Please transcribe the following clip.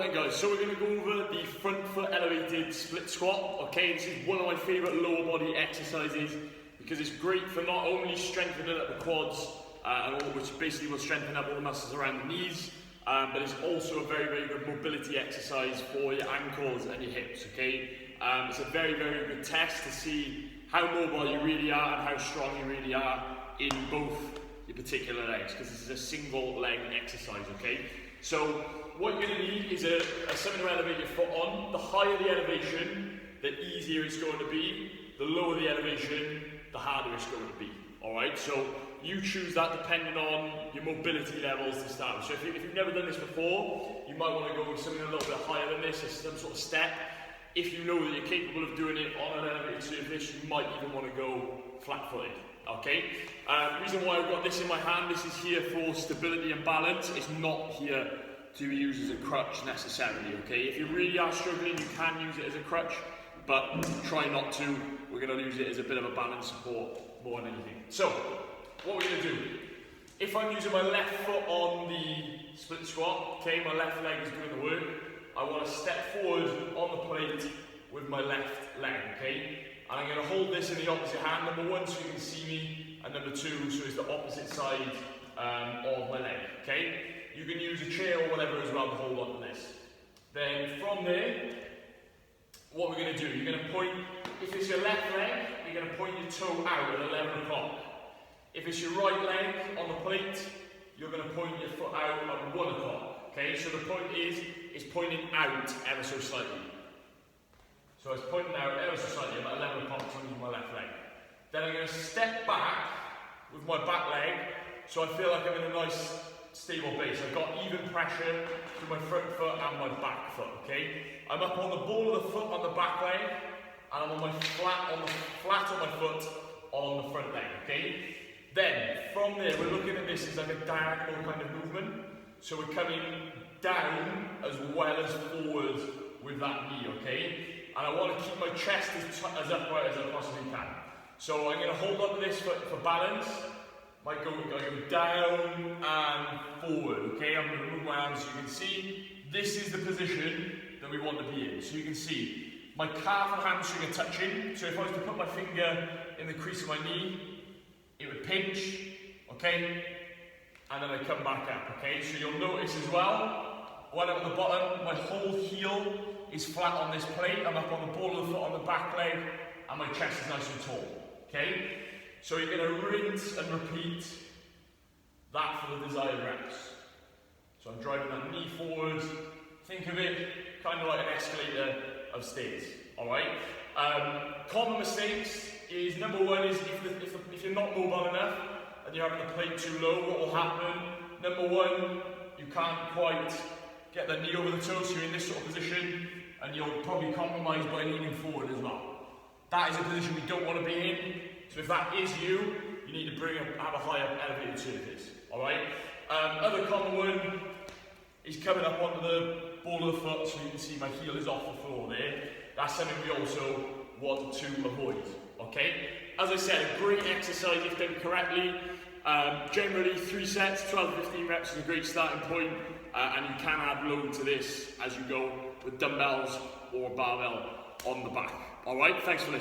Alright then guys, so we're going to go over the front foot elevated split squat. Okay, this is one of my favourite lower body exercises because it's great for not only strengthening up the quads, which basically will strengthen up all the muscles around the knees, but it's also a very, very good mobility exercise for your ankles and your hips, okay? It's a very, very good test to see how mobile you really are and how strong you really are in both your particular legs, because this is a single leg exercise, okay? So what you're going to need is something to elevate your foot on. The higher the elevation, the easier it's going to be. The lower the elevation, the harder it's going to be. Alright, so you choose that depending on your mobility levels to start with. So if you've never done this before, you might want to go with something a little bit higher than this, some sort of step. If you know that you're capable of doing it on an elevated surface, you might even want to go flat-footed. Okay? The reason why I've got this in my hand, this is here for stability and balance. It's not here to be used as a crutch necessarily, okay? If you really are struggling, you can use it as a crutch, but try not to. We're going to use it as a bit of a balance support more than anything. So, what we're going to do, if I'm using my left foot on the split squat, okay, my left leg is doing the work, I want to step forward on the plate with my left leg, okay? And I'm going to hold this in the opposite hand, number one, so you can see me, and number two, so it's the opposite side of my leg, okay? You can use a chair or whatever as well to hold on to this. Then from there, what we're going to do, you're going to point, if it's your left leg, you're going to point your toe out at 11 o'clock. If it's your right leg on the plate, you're going to point your foot out at 1 o'clock, okay? So the point is, it's pointing out ever so slightly. So it's pointing out ever so slightly, about 11 o'clock, so I'm using my left leg. Then I'm going to step back with my back leg, so I feel like I'm in a nice stable base. I've got even pressure through my front foot and my back foot, okay? I'm up on the ball of the foot on the back leg, and I'm on my flat on my foot on the front leg, okay? Then, from there, we're looking at this as like a diagonal kind of movement. So we're coming down as well as forward with that knee, okay? And I want to keep my chest as upright as I possibly can. So I'm going to hold on to this for balance. I go down and forward, okay? I'm going to move my arms so you can see. This is the position that we want to be in. So you can see my calf and hamstring are touching. So if I was to put my finger in the crease of my knee, it would pinch, okay? And then I come back up, okay? So you'll notice as well, when I'm at the bottom, my whole heel is flat on this plate. I'm up on the ball of the foot on the back leg, and my chest is nice and tall, okay? So you're going to rinse and repeat that for the desired reps. So I'm driving that knee forward. Think of it kind of like an escalator of stairs, alright? Common mistakes is, number one is if you're not mobile enough and you're having the plate too low, what will happen? Number one, you can't quite get the knee over the toe, so you're in this sort of position, and you'll probably compromise by leaning forward as well. That is a position we don't want to be in. So if that is you, you need to have a higher elevated surface, alright? Other common one is coming up onto the ball of the foot, so you can see my heel is off the floor there. That's something we also want to avoid, okay? As I said, a great exercise if done correctly. Generally 3 sets, 12 to 15 reps is a great starting point, and you can add load to this as you go with dumbbells or barbell on the back. Alright, thanks for listening.